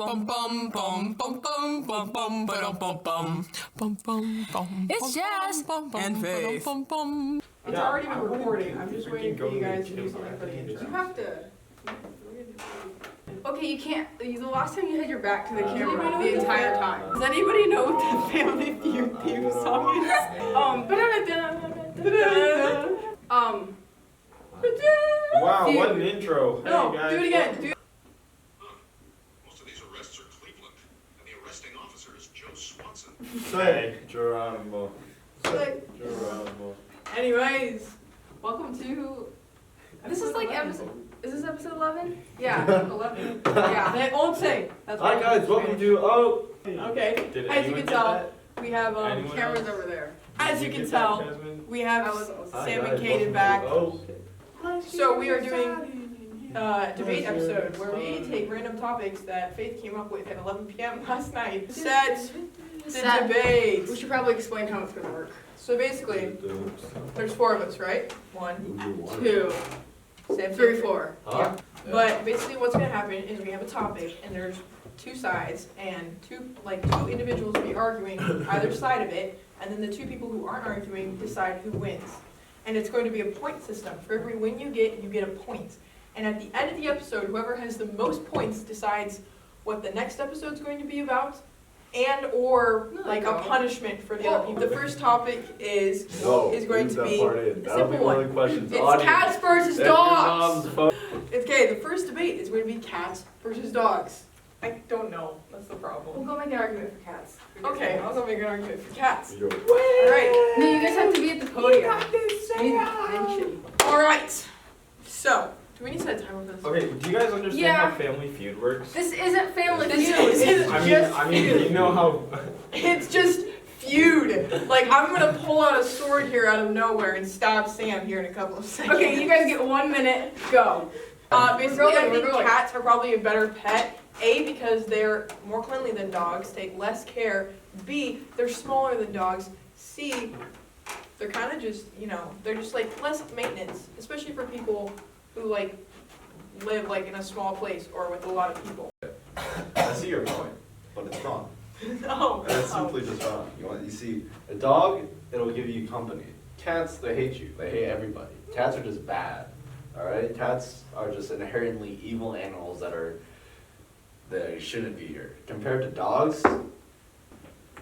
It's Jazz and Faith. It's already been recording. I'm just waiting for you guys to do something for the intro. You have to. Okay, you can't. The last time you had your back to the camera the entire time. Does anybody know what the Family Feud theme song is? Wow, what an intro. No, Hey, guys. do it again. Most of these arrests are Cleveland, and the arresting officer is Joe Swanson. Say, Geronimo. Say. Geronimo. Anyways, welcome to. This is like episode. Is this episode 11? Yeah, 11. Yeah, they won't say. That's Hi why guys, I'm welcome Spanish. to Okay, Did as you anyone can get tell, that? we have Anyone cameras else? over there. Did As you can get tell, that, Jasmine? we have I wasn't listening. Sam Hi, and guys, Kaden welcome back. to- So we are doing debate episode where we take random topics that Faith came up with at 11 p.m. last night. Set the debate. We should probably explain how it's gonna work. So basically, there's 4 of us, right? 1, 2, Sam, 3, 4. Huh? But basically, what's gonna happen is we have a topic, and there's 2 sides, and two individuals will be arguing either side of it, and then the 2 people who aren't arguing decide who wins. And it's going to be a point system. For every win you get a point. And at the end of the episode, whoever has the most points decides what the next episode's going to be about, and or like a punishment for the other people. The first topic is going to be a simple one. It's cats versus dogs. Okay, the first debate is going to be cats versus dogs. I don't know. That's the We'll problem. go make an argument for cats. Okay, I'll go make an argument for cats. Yo. Alright. No, you guys have to be at the podium. Alright. So, do we need to set a timer for this? Okay, do you guys understand Yeah. how Family Feud works? This isn't Family This Feud. is I just mean, do you know how? It's just feud. Like, I'm gonna pull out a sword here out of nowhere and stab Sam here in a couple of seconds. Okay, you guys get 1 minute. Go. Basically, I think rolling. cats are probably a better pet. A, because they're more cleanly than dogs, take less care. B, they're smaller than dogs. C, they're kind of just, they're just like less maintenance, especially for people who like live like in a small place or with a lot of people. I see your point, but it's wrong. No. That's simply just wrong. You see, a dog, it'll give you company. Cats, they hate you. They hate everybody. Cats are just bad. All right, cats are just inherently evil animals they shouldn't be here. Compared to dogs,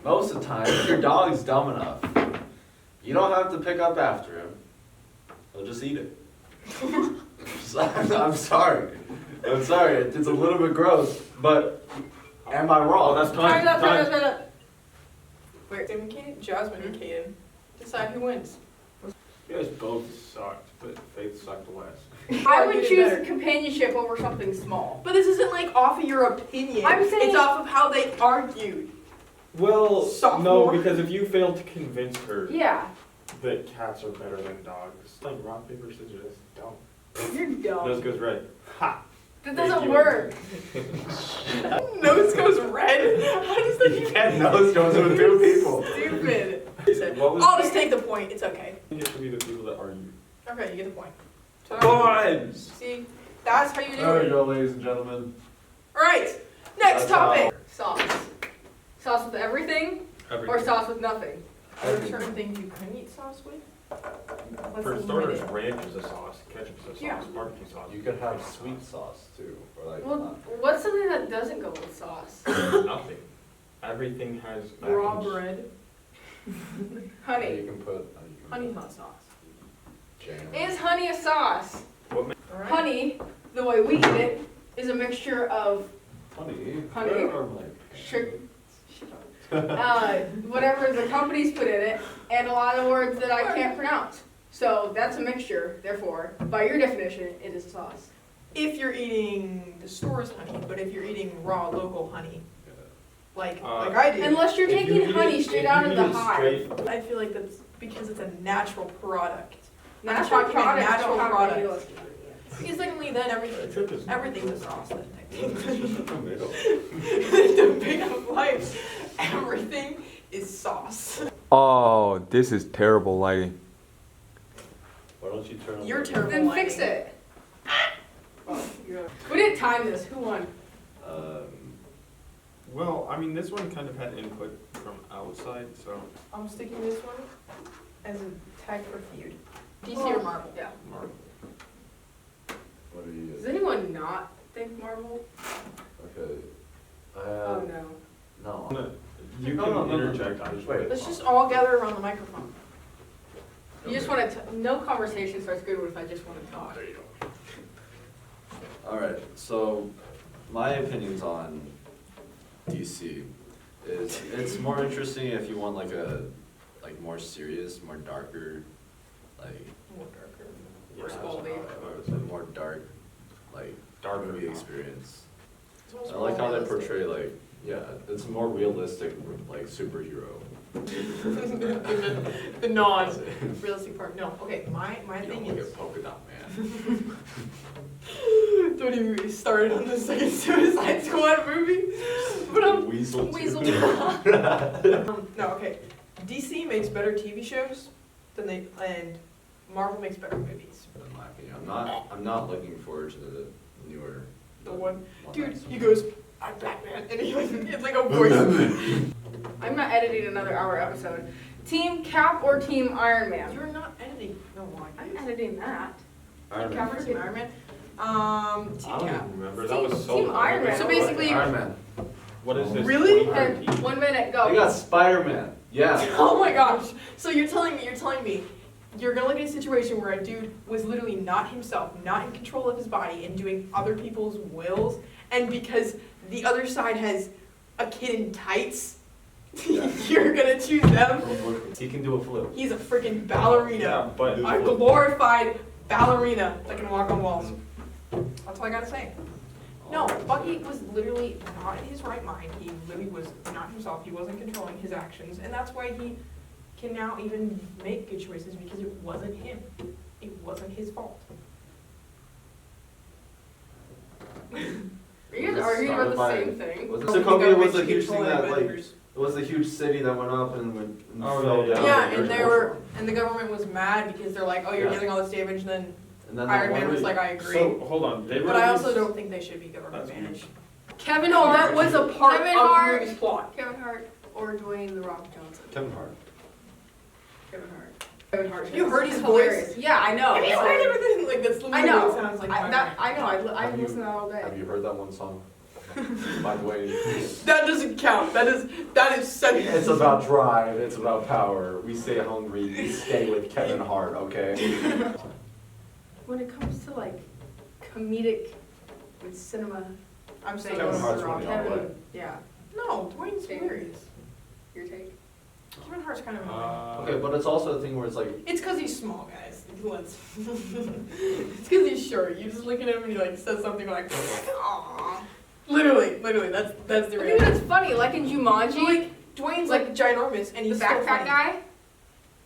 most of the time, if your dog's dumb enough, you don't have to pick up after him. He'll just eat it. I'm sorry. I'm sorry. It's a little bit gross, but am I wrong? Oh, that's time. Time up. Wait, Sam and Kaden, Jasmine and Kaden, decide who wins. You guys both sucked, but Faith sucked less. I would Argued it choose better. companionship over something small. But this isn't like off of your opinion. I'm saying- it's off of how they argued. Well, Sophomore. no, because if you fail to convince her Yeah. that cats are better than dogs, like rock, paper, scissors, that's dumb. You're Nose dumb. goes red. Ha! That Thank doesn't you. work. Nose goes red. How does that You even? can't nose goes with two people. Stupid. What was I'll just take the point. It's okay. I think it should be the people that argue. Okay, you get the point. So, Boys! see, that's how you do There we it. go, ladies and gentlemen. All right. Next That's topic. Sauce. Sauce with everything or sauce with nothing? Are there certain things you couldn't eat sauce with? Let's For limit starters, it. ranch is a sauce, ketchup is a sauce, Yeah. barbecue sauce. You could have sweet sauce too, or like Well, what's something that doesn't go with sauce? Nothing. Everything has Raw backing. bread. Honey. You can put Honey's not sauce. jam. Is honey a sauce? All right. Honey, the way we eat it, is a mixture of Honey. Honey. Where are my sugar, whatever the companies put in it, and a lot of words that I can't pronounce. So that's a mixture, therefore, by your definition, it is a sauce. If you're eating the store's honey, but if you're eating raw local honey, like I do, Unless you're If you taking eat honey it- straight if out you of eat the it hive. straight- I feel like that's because it's a natural product. Natural talking a products natural don't have product. any of those ingredients. Because technically then Ketchup is- everything's a sauce then technically. It's just a tomato. The big of life, everything is sauce. Oh, this is terrible lighting. Why don't you turn on You're the- terrible. Then fix it. Oh, you're- We didn't time this. Who won? mean, this one kind of had input from outside, so. I'm sticking this one as a tag for feud. DC or Marvel? Yeah. Mark. What are you? Does anyone not think Marvel? Okay. Oh no. No. You No, can no, no, no. interject. I just Wait. Let's just all gather around the microphone. You just want to. No conversation starts good if I just want to talk. There you go. Alright, so my opinions on DC is it's more interesting if you want like a more serious, more darker, like More darker. Yeah, Or that's Spalding. how I would say. more dark, like Darker movie not. experience. It's also I like more how they realistic. portray like, yeah, it's more realistic like superhero. the non-realistic part. No, okay, my You thing don't look is, at Polka Dot Man. don't even get me started on the second Suicide Squad movie. But Weasel Weasel. too. no, okay. DC makes better TV shows and Marvel makes better movies. In my opinion, I'm not looking forward to the newer. The one, dude, that's- he goes, I'm Batman, and he like, it's like a voice. I'm not editing another hour episode. Team Cap or Team Iron Man? You're not editing. No, why? I'm editing that. Iron Cap Man. or Team Iron Man? I Team don't Cap. even remember. That was so Team long Iron ago. Man. So basically- Iron Man. What is this? Really? 2013? Okay, 1 minute, They go. got Spider-Man. Yeah. Oh my gosh. So you're telling me you're gonna look at a situation where a dude was literally not himself, not in control of his body, and doing other people's wills, and because the other side has a kid in tights, you're gonna choose them? He can do a flip. He's a freaking ballerina. Yeah, but A glorified ballerina that can walk on walls. That's all I gotta say. No, Bucky was literally not in his right mind. He literally was not himself. He wasn't controlling his actions, and that's why he can now even make good choices because it wasn't him. It wasn't his fault. Are you guys arguing about the same thing? Was it The Sokovia government was a should huge control thing that like Avengers. it was a huge city that went up and Oh, fell yeah, down. Yeah, There's and they more were, from it. and the government was mad because they're like, oh, you're Yeah. getting all this damage, and then And then Iron that Man one was week- like, I agree. So hold on, they But I also released- don't think they should be government That's managed. Kevin No, Hart. that was a part Kevin of Hart. the movie's plot. Kevin Hart or Dwayne The Rock Johnson? Kevin Hart. Kevin Hart. Kevin Hart. You heard his It's voice? hilarious. Yeah, I know. Have you heard everything? Like, that's literally I know. what it sounds like. I know. I Have you- listen to that all Have day. you heard that one song? By the way, That doesn't count. That is second. it's about drive, it's about power. We stay hungry, we stay with Kevin Hart, okay? When it comes to like comedic with cinema, I'm saying Kevin Hart's wrong. winning all the way. Kevin. Yeah. No, Dwayne's hilarious. Your take. Kevin Hart's kind of annoying. Okay, but it's also a thing where it's like, It's because he's small, guys. It's because he's short. You just look at him and he like says something like, "Aww." Literally, that's the I think reality. that's funny. Like in So, Jumanji, like, Dwayne's like ginormous and the he's still backpack funny. guy.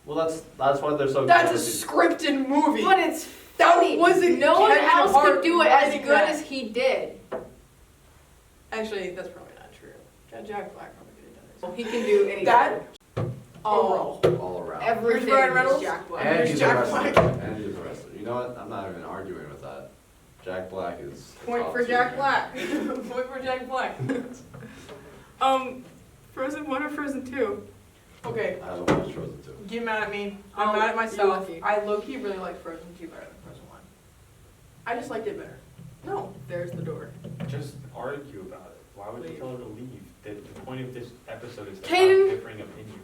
well, that's why they're so. That's a good. scripted movie. But it's That funny. wasn't No one Kevin else Hart could do it as writing good that. as he did. Actually, that's probably not true. Jack Black probably could have done Well, he can do anything. That- Oh, All around. everything Ryan is Reynolds? Jack Black. And There's he's Jack a wrestler. Black. And he's a wrestler. You know what? I'm not even arguing with that. Jack Black is. the Point top for tier. Jack Black. it. Point for Jack Black. Frozen 1 or Frozen 2? Okay, I haven't watched Frozen 2. get mad at me. I'm Oh, mad at you're myself. lucky. I low-key really like Frozen 2 better than Frozen 1. I just liked it better. No. There's the door. Just argue about it. Why would you tell her to leave? The point of this episode is to Caden. have differing opinions.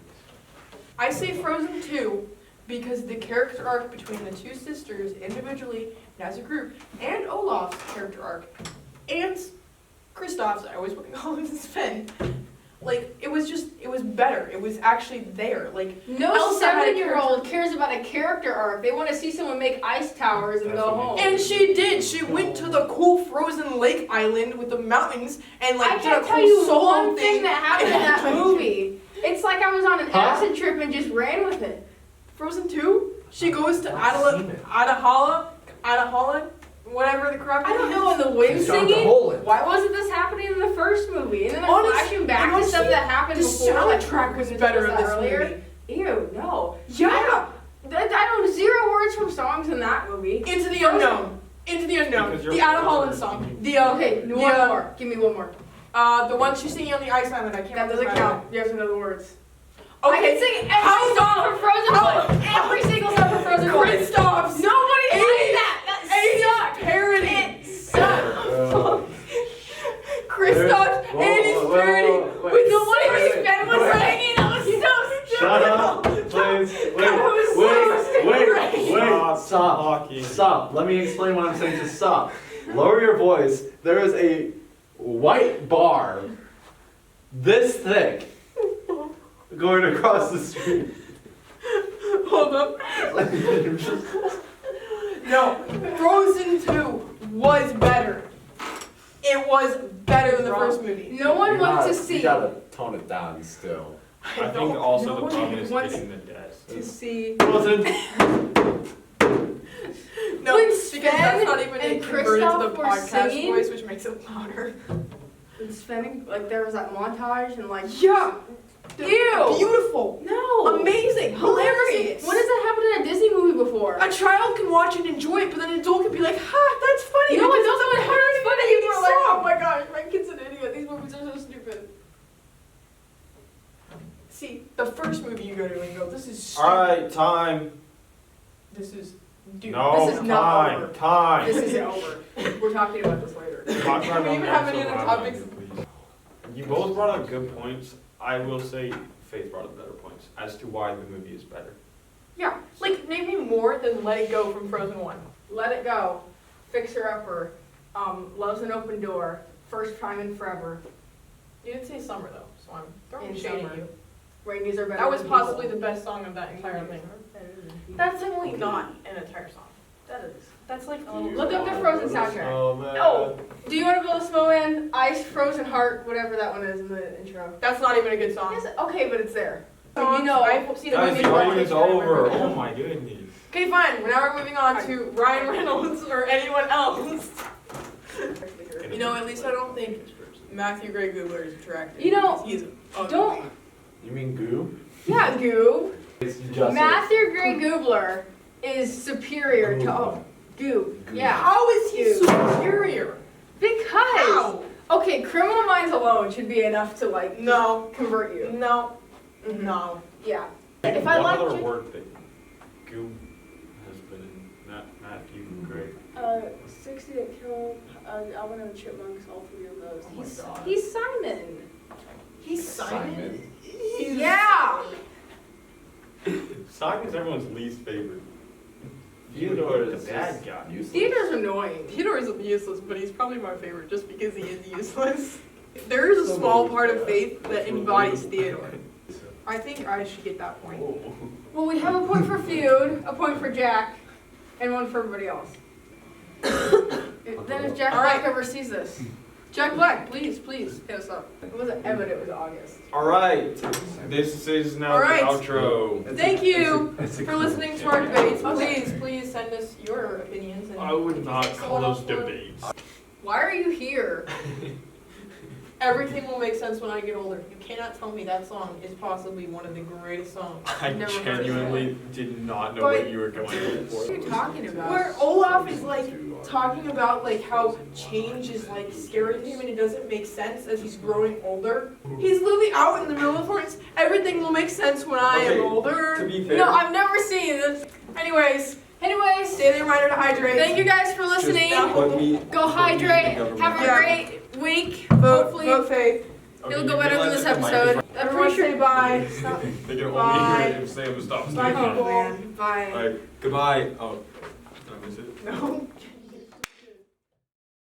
I say Frozen 2 because the character arc between the two sisters individually and as a group, and Olaf's character arc, and Kristoff's, I always want to call him Sven, like, it was better. It was actually there. Like, No Elsa had a 7-year-old cares about a character arc. They want to see someone make ice towers and That's go what home. we and she did. She went to the cool frozen lake island with the mountains and, like, I did can't a tell cool you solo one thing that happened in that Like, movie. It's like I was on an Huh? acid trip and just ran with it. Frozen 2? She goes to I've seen it. Adahala, whatever the crap I don't is. know, and the wind She's gone to singing. Holland. Why wasn't this happening in the first movie? And then they're Honest- flashing back to honestly, stuff that happened The before. like, soundtrack was we better in discussed this that earlier. movie. Ew, no. Yeah! I know 0 words from songs in that movie. Into the unknown. Into the unknown. Because The you're- Ada Holland song. The Okay, the, one more. Give me one more. The one she's singing on the ice island. I can't That remember doesn't the count. You have to know the words. title. I can sing every song from Frozen 1. Every single song from Frozen 1. Kristoff's. Nobody likes that. Ace That sucks. parody. It sucks. Kristoff's Annie's parody. With The one where Sanity. Ben was singing, that was so stupid. Shut up, please. Wait. Stop. Let me explain what I'm saying. Just stop. Lower your voice. There is a white bar this thick going across the street. Hold up. No, Frozen 2 was better. It was better than the first movie. No one wants to see. You gotta tone it down still. I think also no the one problem is wants getting the deaths. to see. Frozen. No, When because Sven that's not even and converted to Kristoff the were podcast singing- voice, which makes it louder. And Sven, like there was that montage and like. Yeah. Ew. Beautiful. No. Amazing. Hilarious. When has that happened in a Disney movie before? A child can watch it and enjoy it, but then an adult can be like, ha, that's funny. You know what? because Those it's are a it's funny. People are like, song. oh my gosh, my kid's an idiot. These movies are so stupid. See, the first movie you go to and go, this is stupid. Alright, time. This is, dude, No, this is not over. time. This isn't over. We're talking about this later. Talk Do about we even that have any so other loud, topics? please. You both brought up good points. I will say Faith brought up better points as to why the movie is better. Yeah, like, name me more than Let It Go from Frozen 1. Let It Go, Fixer Upper, Love's an Open Door, First Time in Forever. You didn't say Summer, though, so I'm throwing In shade Summer. at you. Rainies are better. That was than possibly people. the best song of that entire thing. That's That's definitely not an entire song. That is. That's like a little... Look up the Frozen soundtrack. Oh man. Oh, do you want to build a snowman? Ice, Frozen Heart, whatever that one is in the intro. That's not even a good song. Yes, okay, but it's there. You know, I've seen the Guys, movie the twice. game is over. Oh my goodness. Okay, fine. Now we're moving on to Ryan Reynolds or anyone else. You know, at least I don't think Matthew Gray Goobler is attractive. You know, because he's ugly. don't- You mean goo? Yeah, Goob. It's just Matthew Gray Goobler is superior to Goob. Goob. Yeah. How is he Goob. superior? Because. How? Okay, Criminal Minds alone should be enough to like No. convert you. No. No. Yeah. If I What liked other it- work that Goop has been in? Matthew Gray. 60 that killed Alvin and the Chipmunks, all three of those. Oh my God. He's Simon. He's Simon. Yeah. Simon's everyone's least favorite. Theodore the is bad guy. useless. Theater's annoying. Theodore isn't useless, but he's probably my favorite just because he is useless. There is a small part of Faith that embodies Theodore. I think I should get that point. Well, we have a point for Feud, a point for Jack, and one for everybody else. Then if Jack All right. Black ever sees this, Jack Black, please hit us up. it wasn't Evan, it was August. Alright, this is now Alright. the outro. Thank you It's a for listening to our debates. Okay. Please send us your opinions. And I would not call someone those else will- debates. Why are you here? Everything will make sense when I get older. You cannot tell me that song is possibly one of the greatest songs. I I've never heard it. genuinely did not know But- what you were going for. What are you talking about? Where Olaf is like talking about like how change is like scary to him and it doesn't make sense as he's growing older. He's literally out in the middle of the forest. Everything will make sense when I Okay, am To older. be fair, No, I've never seen this. Anyways, Anyways, daily reminder to hydrate. thank you guys for listening. put me, Go hydrate. Have a Yeah. great week. Vote Hopefully, Faith. it'll go better than this episode. I'm Everyone pretty sure. say bye. They can only Bye. hear it if Sam stops. Bye, Oh, people. man. Bye. Alright, goodbye. Oh, did I miss it? No.